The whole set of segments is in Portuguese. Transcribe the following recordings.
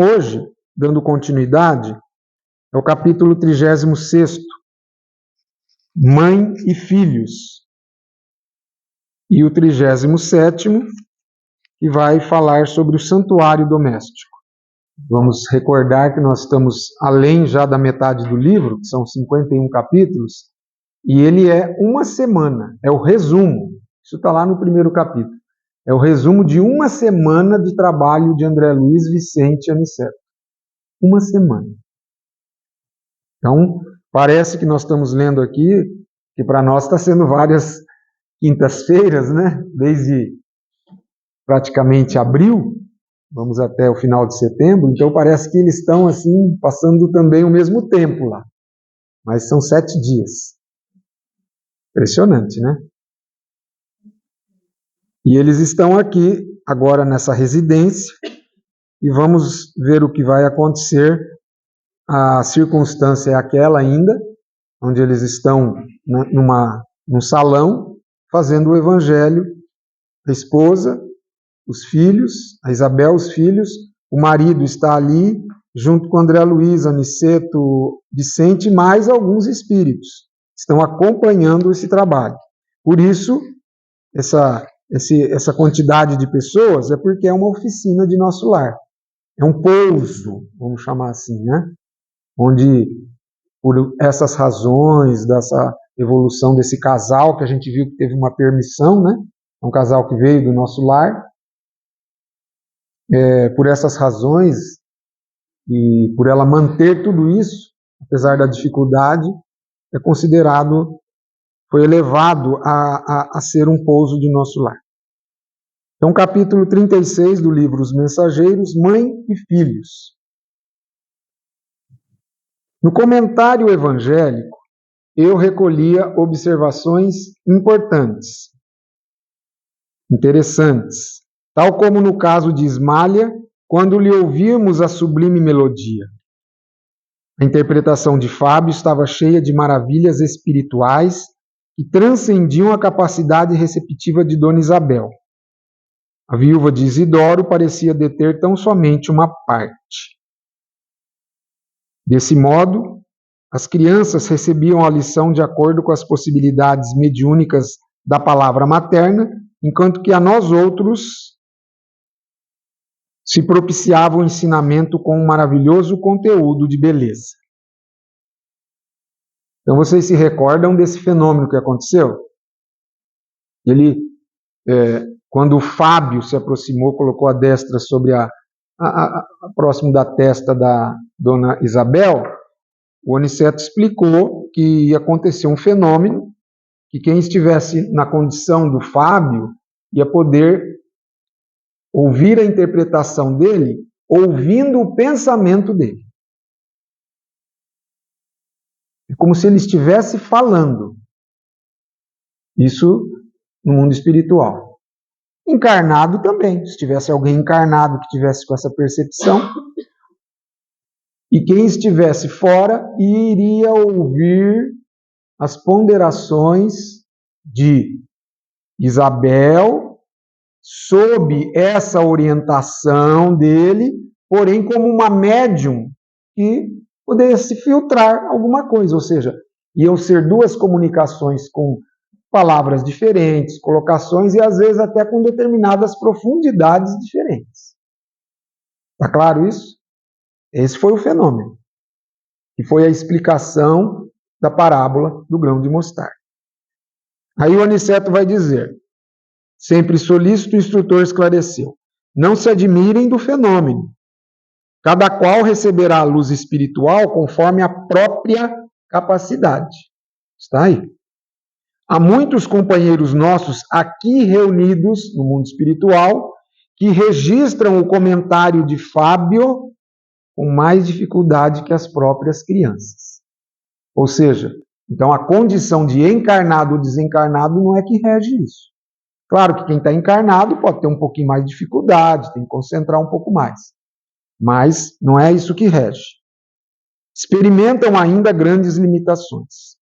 Hoje, dando continuidade, é o capítulo 36º, Mãe e Filhos. E o 37º, que vai falar sobre o santuário doméstico. Vamos recordar que nós estamos além já da metade do livro, que são 51 capítulos, e ele é uma semana, é o resumo. Isso está lá no primeiro capítulo. É o resumo de uma semana de trabalho de André Luiz, Vicente e Aniceto. Uma semana. Então, parece que nós estamos lendo aqui, que para nós está sendo várias quintas-feiras, né? Desde praticamente abril, vamos até o final de setembro, então parece que eles estão assim, passando também o mesmo tempo lá. Mas são 7 dias. Impressionante, né? E eles estão aqui, agora nessa residência, e vamos ver o que vai acontecer. A circunstância é aquela ainda, onde eles estão num salão, fazendo o evangelho, a esposa, os filhos, a Isabel, os filhos, o marido está ali, junto com André Luiz, Aniceto, Vicente, e mais alguns espíritos estão acompanhando esse trabalho. Por isso, essa quantidade de pessoas é porque é uma oficina de nosso lar. É um pouso, vamos chamar assim, né? Onde, por essas razões, dessa evolução desse casal, que a gente viu que teve uma permissão, né? Um casal que veio do nosso lar, por essas razões, e por ela manter tudo isso, apesar da dificuldade, é considerado, foi elevado a ser um pouso de nosso lar. Então, capítulo 36 do livro Os Mensageiros, Mãe e Filhos. No comentário evangélico, eu recolhia observações importantes, interessantes, tal como no caso de Ismália, quando lhe ouvíamos a sublime melodia. A interpretação de Fábio estava cheia de maravilhas espirituais que transcendiam a capacidade receptiva de Dona Isabel. A viúva de Isidoro parecia deter tão somente uma parte. Desse modo, as crianças recebiam a lição de acordo com as possibilidades mediúnicas da palavra materna, enquanto que a nós outros se propiciava o ensinamento com um maravilhoso conteúdo de beleza. Então vocês se recordam desse fenômeno que aconteceu? Quando o Fábio se aproximou, colocou a destra sobre próximo da testa da Dona Isabel, o Aniceto explicou que ia acontecer um fenômeno, que quem estivesse na condição do Fábio ia poder ouvir a interpretação dele, ouvindo o pensamento dele. É como se ele estivesse falando. Isso no mundo espiritual. Encarnado também. Se tivesse alguém encarnado que tivesse com essa percepção, e quem estivesse fora iria ouvir as ponderações de Isabel sob essa orientação dele, porém como uma médium que pudesse filtrar alguma coisa, ou seja, iam ser duas comunicações com palavras diferentes, colocações e às vezes até com determinadas profundidades diferentes. Está claro isso? Esse foi o fenômeno, que foi a explicação da parábola do grão de mostarda. Aí o Aniceto vai dizer: sempre solícito, o instrutor esclareceu: não se admirem do fenômeno. Cada qual receberá a luz espiritual conforme a própria capacidade. Está aí. Há muitos companheiros nossos aqui reunidos no mundo espiritual que registram o comentário de Fábio com mais dificuldade que as próprias crianças. Ou seja, então a condição de encarnado ou desencarnado não é que rege isso. Claro que quem está encarnado pode ter um pouquinho mais de dificuldade, tem que concentrar um pouco mais. Mas não é isso que rege. Experimentam ainda grandes limitações.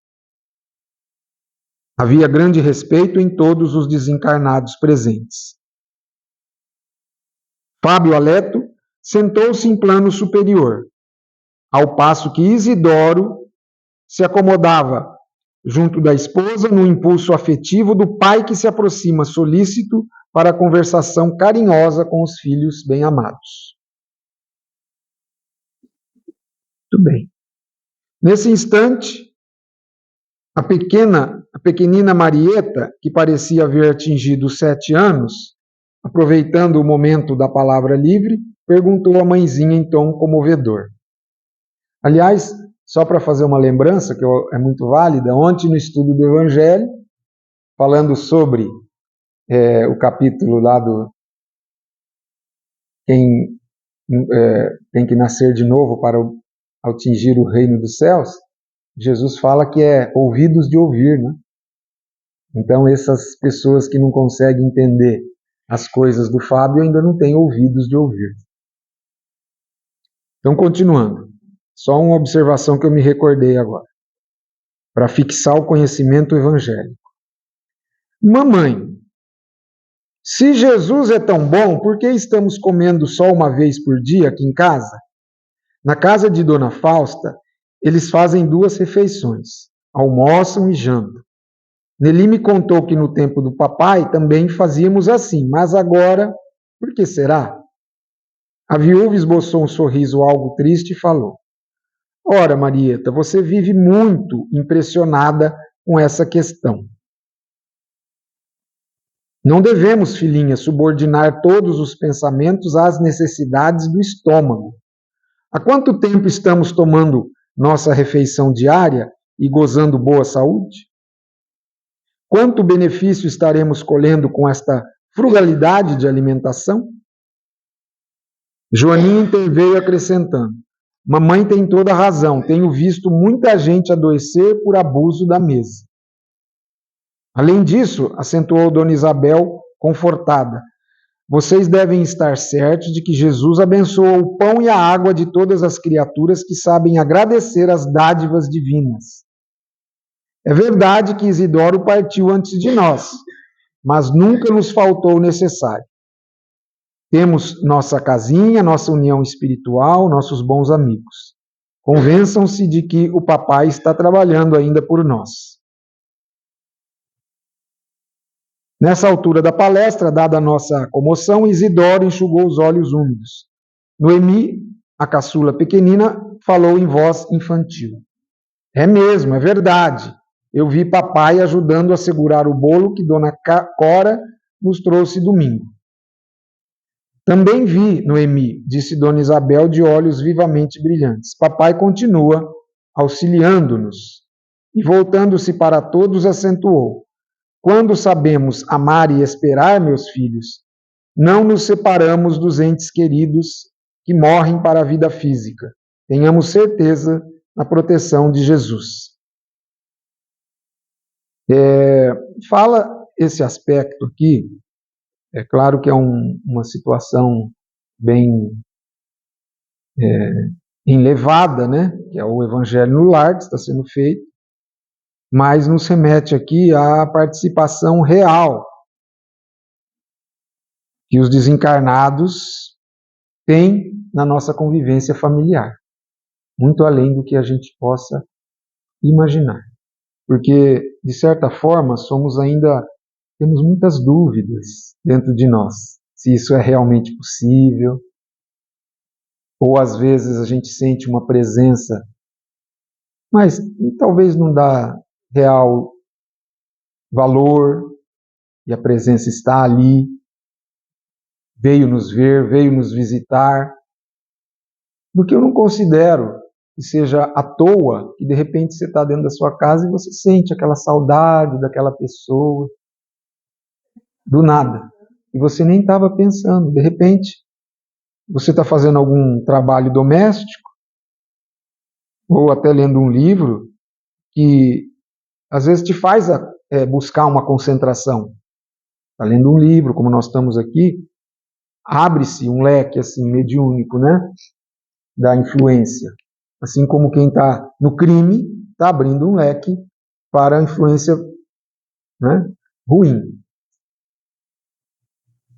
Havia grande respeito em todos os desencarnados presentes. Fábio Aleto sentou-se em plano superior, ao passo que Isidoro se acomodava junto da esposa no impulso afetivo do pai que se aproxima solícito para a conversação carinhosa com os filhos bem-amados. Muito bem. Nesse instante, a pequenina Marieta, que parecia haver atingido os 7 anos, aproveitando o momento da palavra livre, perguntou à mãezinha em tom comovedor. Aliás, só para fazer uma lembrança, que é muito válida, ontem no estudo do Evangelho, falando sobre o capítulo lá do quem tem que nascer de novo para atingir o reino dos céus, Jesus fala que é ouvidos de ouvir, né? Então essas pessoas que não conseguem entender as coisas do Fábio ainda não têm ouvidos de ouvir. Então, continuando, só uma observação que eu me recordei agora, para fixar o conhecimento evangélico. Mamãe, se Jesus é tão bom, por que estamos comendo só uma vez por dia aqui em casa? Na casa de Dona Fausta, eles fazem 2 refeições, almoçam e jantam. Nelly me contou que no tempo do papai também fazíamos assim, mas agora, por que será? A viúva esboçou um sorriso algo triste e falou: Ora, Marieta, você vive muito impressionada com essa questão. Não devemos, filhinha, subordinar todos os pensamentos às necessidades do estômago. Há quanto tempo estamos tomando nossa refeição diária e gozando boa saúde? Quanto benefício estaremos colhendo com esta frugalidade de alimentação? Joaninha interveio acrescentando: Mamãe tem toda a razão, tenho visto muita gente adoecer por abuso da mesa. Além disso, acentuou Dona Isabel, confortada, vocês devem estar certos de que Jesus abençoa o pão e a água de todas as criaturas que sabem agradecer as dádivas divinas. É verdade que Isidoro partiu antes de nós, mas nunca nos faltou o necessário. Temos nossa casinha, nossa união espiritual, nossos bons amigos. Convençam-se de que o papai está trabalhando ainda por nós. Nessa altura da palestra, dada a nossa comoção, Isidoro enxugou os olhos úmidos. Noemi, a caçula pequenina, falou em voz infantil. É mesmo, é verdade. Eu vi papai ajudando a segurar o bolo que Dona Cora nos trouxe domingo. Também vi, Noemi, disse Dona Isabel de olhos vivamente brilhantes. Papai continua auxiliando-nos. E voltando-se para todos, acentuou. Quando sabemos amar e esperar, meus filhos, não nos separamos dos entes queridos que morrem para a vida física. Tenhamos certeza na proteção de Jesus. Fala esse aspecto aqui, é claro que é uma situação bem enlevada, né? Que é o Evangelho no Lar que está sendo feito, mas nos remete aqui à participação real que os desencarnados têm na nossa convivência familiar, muito além do que a gente possa imaginar. Porque, de certa forma, temos muitas dúvidas dentro de nós, se isso é realmente possível, ou às vezes a gente sente uma presença, mas talvez não dá real valor, e a presença está ali, veio nos ver, veio nos visitar, do que eu não considero que seja à toa, que de repente você está dentro da sua casa e você sente aquela saudade daquela pessoa, do nada, e você nem estava pensando, de repente você está fazendo algum trabalho doméstico, ou até lendo um livro, que às vezes te faz buscar uma concentração. Está lendo um livro, como nós estamos aqui, abre-se um leque assim mediúnico, né, da influência. Assim como quem está no crime está abrindo um leque para a influência, né, ruim.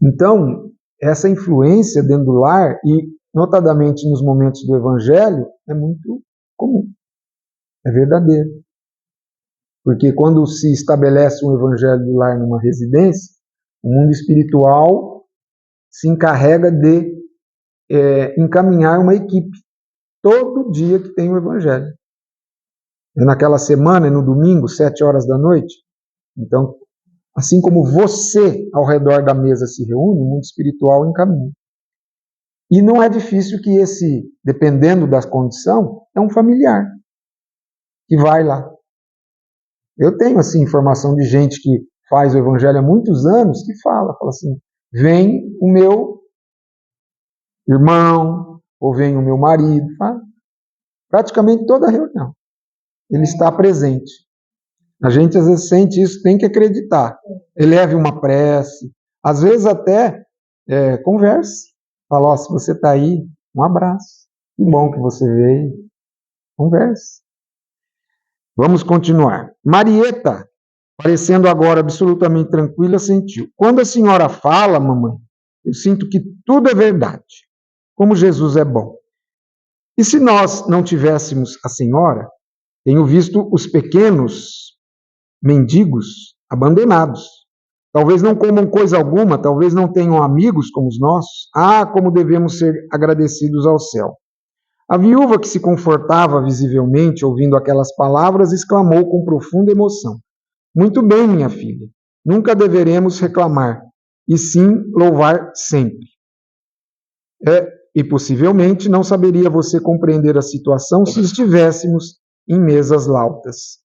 Então, essa influência dentro do lar, e notadamente nos momentos do Evangelho, é muito comum, é verdadeiro. Porque quando se estabelece um Evangelho do lar numa residência, o mundo espiritual se encarrega de encaminhar uma equipe todo dia que tem o Evangelho. É naquela semana, é no domingo, 7 horas da noite. Então, assim como você ao redor da mesa se reúne, o mundo espiritual encaminha. E não é difícil que esse, dependendo da condição, é um familiar que vai lá. Eu tenho assim informação de gente que faz o Evangelho há muitos anos que fala assim, vem o meu irmão, ou vem o meu marido, fala. Praticamente toda a reunião. Ele está presente. A gente às vezes sente isso, tem que acreditar. Eleve uma prece, às vezes até converse. Fala, se você está aí, um abraço. Que bom que você veio. Converse. Vamos continuar. Marieta, parecendo agora absolutamente tranquila, sentiu. Quando a senhora fala, mamãe, eu sinto que tudo é verdade. Como Jesus é bom. E se nós não tivéssemos a senhora, tenho visto os pequenos mendigos abandonados. Talvez não comam coisa alguma, talvez não tenham amigos como os nossos. Ah, como devemos ser agradecidos ao céu. A viúva, que se confortava visivelmente ouvindo aquelas palavras, exclamou com profunda emoção: Muito bem, minha filha, nunca deveremos reclamar, e sim louvar sempre. E possivelmente não saberia você compreender a situação se estivéssemos em mesas lautas.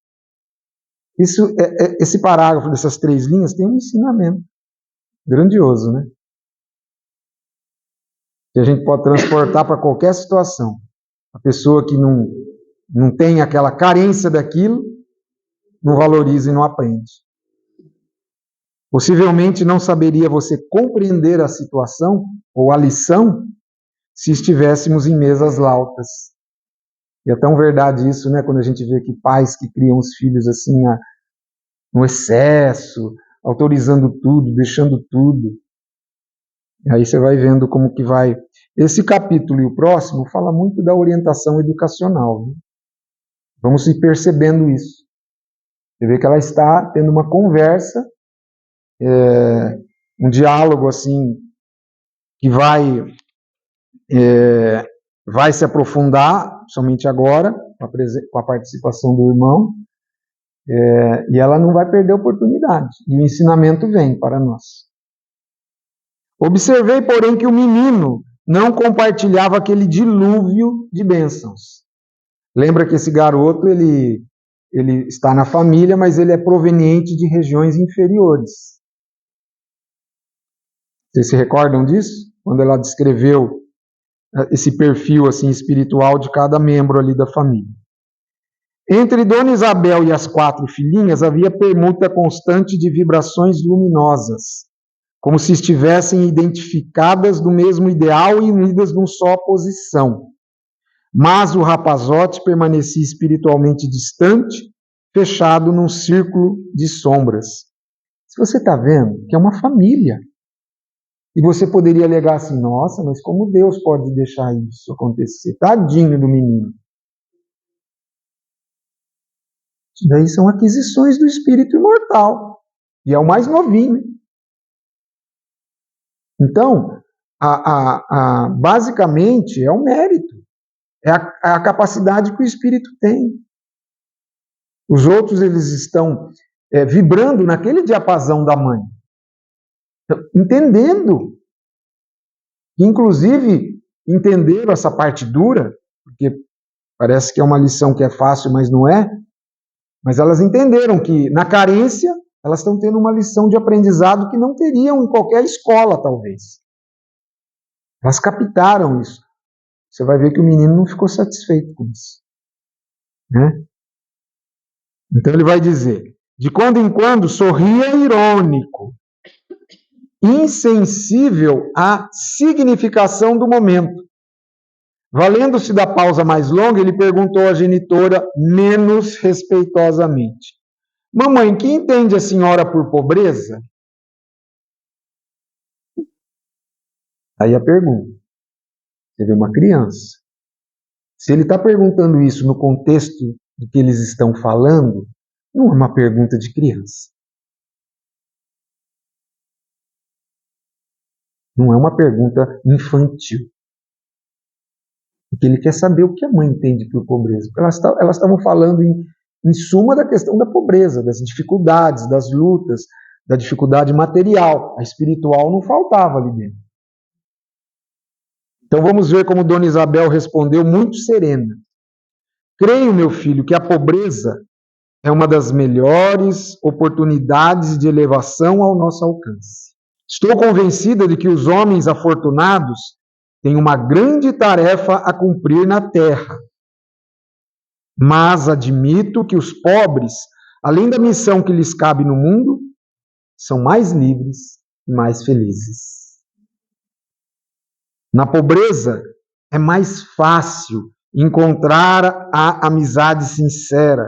Esse parágrafo dessas 3 linhas tem um ensinamento grandioso, né? Que a gente pode transportar para qualquer situação. A pessoa que não tem aquela carência daquilo, não valoriza e não aprende. Possivelmente não saberia você compreender a situação ou a lição se estivéssemos em mesas lautas. E é tão verdade isso, né? Quando a gente vê que pais que criam os filhos assim no excesso, autorizando tudo, deixando tudo. E aí você vai vendo como que vai. Esse capítulo e o próximo fala muito da orientação educacional. Né? Vamos ir percebendo isso. Você vê que ela está tendo uma conversa, um diálogo assim que vai se aprofundar somente agora com a participação do irmão, e ela não vai perder a oportunidade. E o ensinamento vem para nós. Observei, porém, que o menino não compartilhava aquele dilúvio de bênçãos. Lembra que esse garoto, ele está na família, mas ele é proveniente de regiões inferiores. Vocês se recordam disso? Quando ela descreveu esse perfil assim espiritual de cada membro ali da família. Entre Dona Isabel e as 4 filhinhas havia permuta constante de vibrações luminosas, como se estivessem identificadas do mesmo ideal e unidas numa só posição. Mas o rapazote permanecia espiritualmente distante, fechado num círculo de sombras. Se você está vendo que é uma família, e você poderia alegar assim, nossa, mas como Deus pode deixar isso acontecer? Tadinho do menino. Isso daí são aquisições do espírito imortal. E é o mais novinho. Então, basicamente, é o mérito. É a capacidade que o espírito tem. Os outros, eles estão vibrando naquele diapasão da mãe. Entendendo. Inclusive, entenderam essa parte dura, porque parece que é uma lição que é fácil, mas não é. Mas elas entenderam que, na carência, elas estão tendo uma lição de aprendizado que não teriam em qualquer escola, talvez. Elas captaram isso. Você vai ver que o menino não ficou satisfeito com isso. Né? Então ele vai dizer, de quando em quando sorria irônico, insensível à significação do momento. Valendo-se da pausa mais longa, ele perguntou à genitora menos respeitosamente: Mamãe, que entende a senhora por pobreza? Aí a pergunta. Você vê uma criança. Se ele está perguntando isso no contexto do que eles estão falando, não é uma pergunta de criança. Não é uma pergunta infantil. Porque ele quer saber o que a mãe entende por pobreza. Porque elas estavam falando em suma da questão da pobreza, das dificuldades, das lutas, da dificuldade material. A espiritual não faltava ali dentro. Então vamos ver como Dona Isabel respondeu muito serena. Creio, meu filho, que a pobreza é uma das melhores oportunidades de elevação ao nosso alcance. Estou convencida de que os homens afortunados têm uma grande tarefa a cumprir na terra. Mas admito que os pobres, além da missão que lhes cabe no mundo, são mais livres e mais felizes. Na pobreza é mais fácil encontrar a amizade sincera,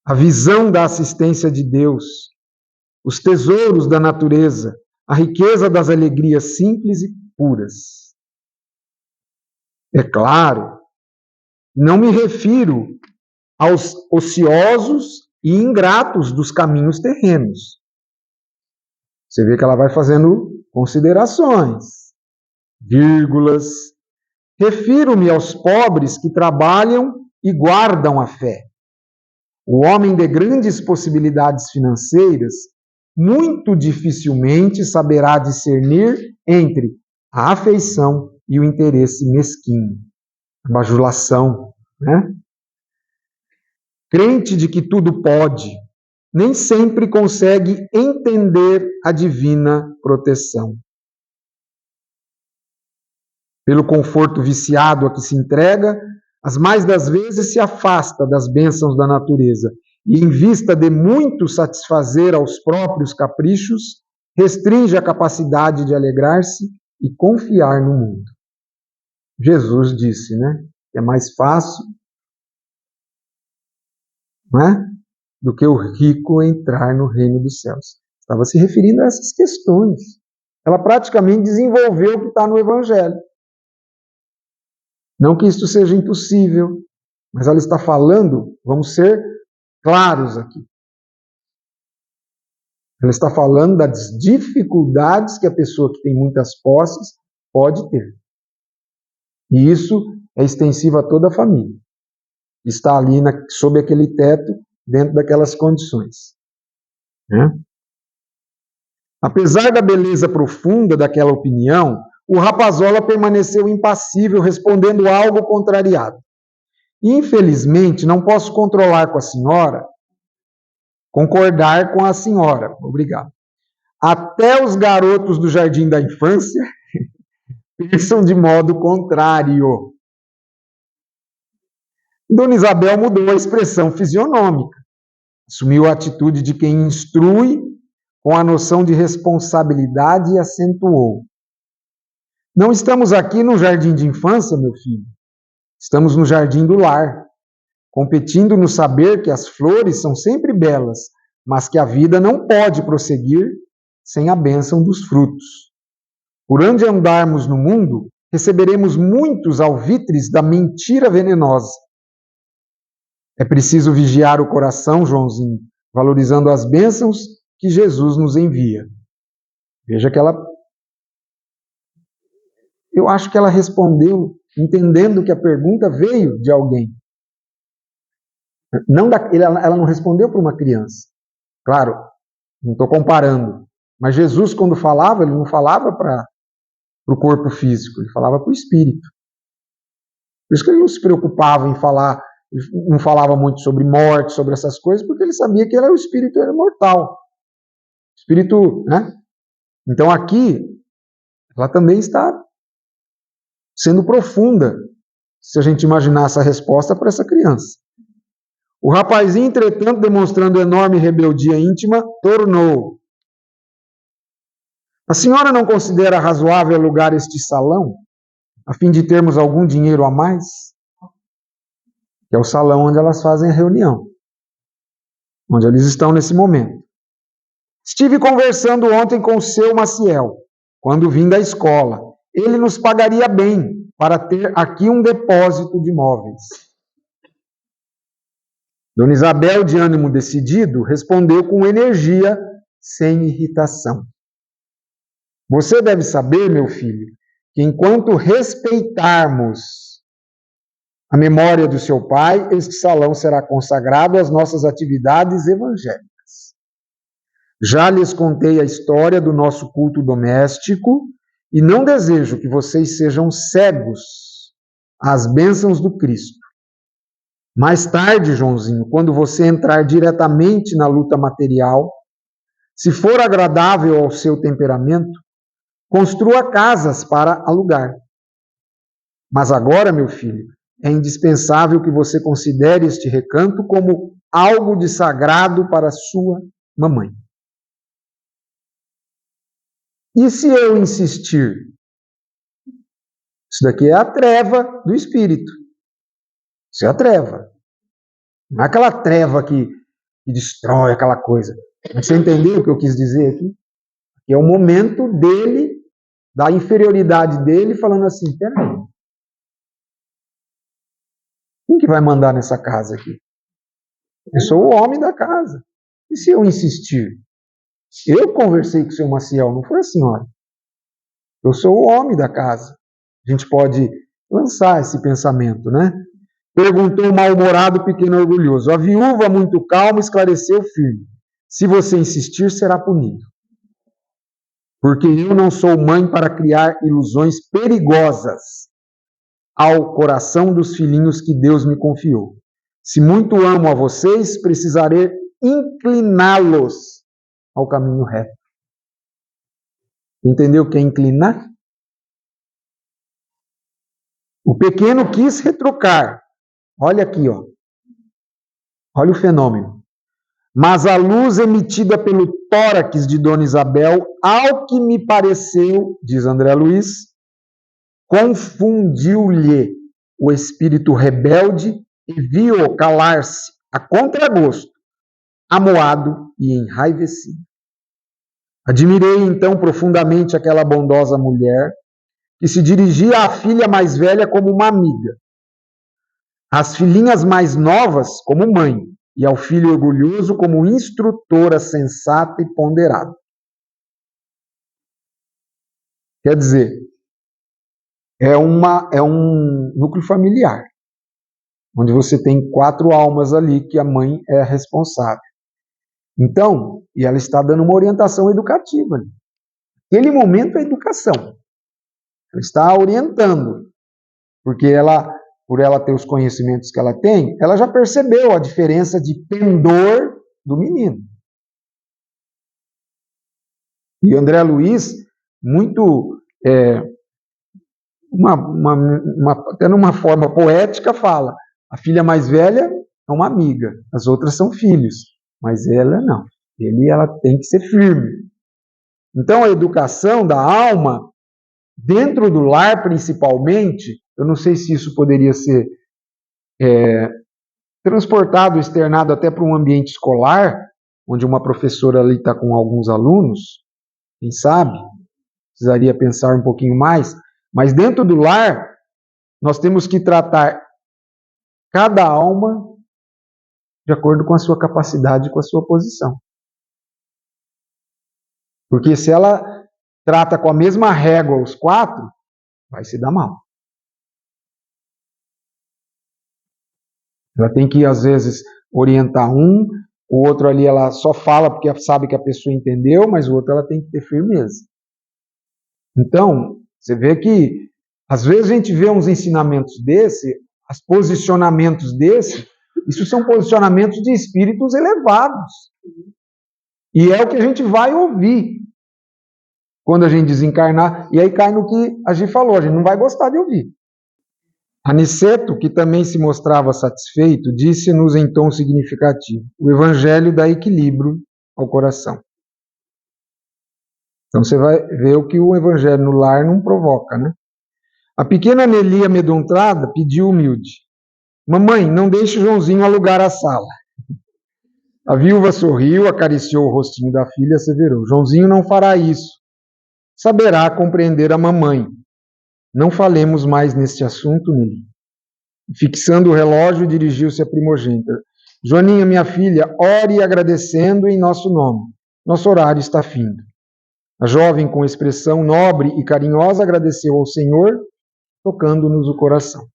a visão da assistência de Deus, os tesouros da natureza, a riqueza das alegrias simples e puras. É claro, não me refiro aos ociosos e ingratos dos caminhos terrenos. Você vê que ela vai fazendo considerações, vírgulas. Refiro-me aos pobres que trabalham e guardam a fé. O homem de grandes possibilidades financeiras muito dificilmente saberá discernir entre a afeição e o interesse mesquinho, a bajulação, né? Crente de que tudo pode, nem sempre consegue entender a divina proteção. Pelo conforto viciado a que se entrega, as mais das vezes se afasta das bênçãos da natureza e, em vista de muito satisfazer aos próprios caprichos, restringe a capacidade de alegrar-se e confiar no mundo. Jesus disse, né, que é mais fácil, não é, do que o rico entrar no reino dos céus. Estava se referindo a essas questões. Ela praticamente desenvolveu o que está no Evangelho. Não que isso seja impossível, mas ela está falando, vamos ser claros aqui. Ela está falando das dificuldades que a pessoa que tem muitas posses pode ter. E isso é extensivo a toda a família. Está ali sob aquele teto, dentro daquelas condições. Né? Apesar da beleza profunda daquela opinião, o Rapazola permaneceu impassível, respondendo algo contrariado. Infelizmente, não posso concordar com a senhora. Obrigado. Até os garotos do jardim da infância pensam de modo contrário. Dona Isabel mudou a expressão fisionômica. Assumiu a atitude de quem instrui com a noção de responsabilidade e acentuou. Não estamos aqui no jardim de infância, meu filho. Estamos no jardim do lar, competindo no saber que as flores são sempre belas, mas que a vida não pode prosseguir sem a bênção dos frutos. Por onde andarmos no mundo, receberemos muitos alvitres da mentira venenosa. É preciso vigiar o coração, Joãozinho, valorizando as bênçãos que Jesus nos envia. Veja que eu acho que ela respondeu entendendo que a pergunta veio de alguém. Ela não respondeu para uma criança. Claro, não estou comparando. Mas Jesus, quando falava, ele não falava para o corpo físico, ele falava para o espírito. Por isso que ele não se preocupava em falar, não falava muito sobre morte, sobre essas coisas, porque ele sabia que o espírito era mortal. Espírito, né? Então aqui, ela também está sendo profunda, se a gente imaginar essa resposta para essa criança. O rapazinho, entretanto, demonstrando enorme rebeldia íntima, tornou. A senhora não considera razoável alugar este salão, a fim de termos algum dinheiro a mais? Que é o salão onde elas fazem a reunião, onde eles estão nesse momento. Estive conversando ontem com o seu Maciel, quando vim da escola. ele nos pagaria bem para ter aqui um depósito de móveis. Dona Isabel, de ânimo decidido, respondeu com energia, sem irritação. Você deve saber, meu filho, que enquanto respeitarmos a memória do seu pai, este salão será consagrado às nossas atividades evangélicas. Já lhes contei a história do nosso culto doméstico e não desejo que vocês sejam cegos às bênçãos do Cristo. Mais tarde, Joãozinho, quando você entrar diretamente na luta material, se for agradável ao seu temperamento, construa casas para alugar. Mas agora, meu filho, é indispensável que você considere este recanto como algo de sagrado para sua mamãe. E se eu insistir? Isso daqui é a treva do espírito. Isso é a treva. Não é aquela treva que destrói aquela coisa. Você entendeu o que eu quis dizer aqui? Que é o momento dele, da inferioridade dele, falando assim, peraí, quem que vai mandar nessa casa aqui? Eu sou o homem da casa. E se eu insistir? Eu conversei com o seu Maciel, não foi a senhora. Eu sou o homem da casa. A gente pode lançar esse pensamento, né? Perguntou o mal-humorado pequeno orgulhoso. A viúva, muito calma, esclareceu firme. Se você insistir, será punido. Porque eu não sou mãe para criar ilusões perigosas ao coração dos filhinhos que Deus me confiou. Se muito amo a vocês, precisarei incliná-los ao caminho reto. Entendeu o que é inclinar? O pequeno quis retrucar. Olha aqui, ó. Olha o fenômeno. Mas a luz emitida pelo tórax de Dona Isabel, ao que me pareceu, diz André Luiz, confundiu-lhe o espírito rebelde e viu-o calar-se a contragosto, amuado e enraivecido. Admirei então profundamente aquela bondosa mulher que se dirigia à filha mais velha como uma amiga, às filhinhas mais novas como mãe, e ao filho orgulhoso como instrutora sensata e ponderada. Quer dizer, é um núcleo familiar, onde você tem 4 almas ali que a mãe é responsável. Então, e ela está dando uma orientação educativa ali. Aquele momento é educação. Ela está orientando, porque por ela ter os conhecimentos que ela tem, ela já percebeu a diferença de pendor do menino. E André Luiz, muito, até numa forma poética, fala, a filha mais velha é uma amiga, as outras são filhos, mas ela não. Ela tem que ser firme. Então, a educação da alma, dentro do lar principalmente, eu não sei se isso poderia ser transportado, externado até para um ambiente escolar, onde uma professora ali está com alguns alunos, quem sabe, precisaria pensar um pouquinho mais, mas dentro do lar, nós temos que tratar cada alma de acordo com a sua capacidade e com a sua posição. Porque se ela trata com a mesma régua os 4, vai se dar mal. Ela tem que, às vezes, orientar um, o outro ali ela só fala porque sabe que a pessoa entendeu, mas o outro ela tem que ter firmeza. Então, você vê que, às vezes a gente vê uns ensinamentos desse, os posicionamentos desse, isso são posicionamentos de espíritos elevados. E é o que a gente vai ouvir quando a gente desencarnar, e aí cai no que a gente falou, a gente não vai gostar de ouvir. Aniceto, que também se mostrava satisfeito, disse-nos em tom significativo: o Evangelho dá equilíbrio ao coração. Então você vai ver o que o Evangelho no lar não provoca, né? A pequena Nelly, amedrontada, pediu humilde: mamãe, não deixe Joãozinho alugar a sala. A viúva sorriu, acariciou o rostinho da filha e asseverou: Joãozinho não fará isso. Saberá compreender a mamãe. Não falemos mais neste assunto, Nelly. Fixando o relógio, dirigiu-se à primogênita. Joaninha, minha filha, ore agradecendo em nosso nome. Nosso horário está findo. A jovem, com expressão nobre e carinhosa, agradeceu ao Senhor, tocando-nos o coração.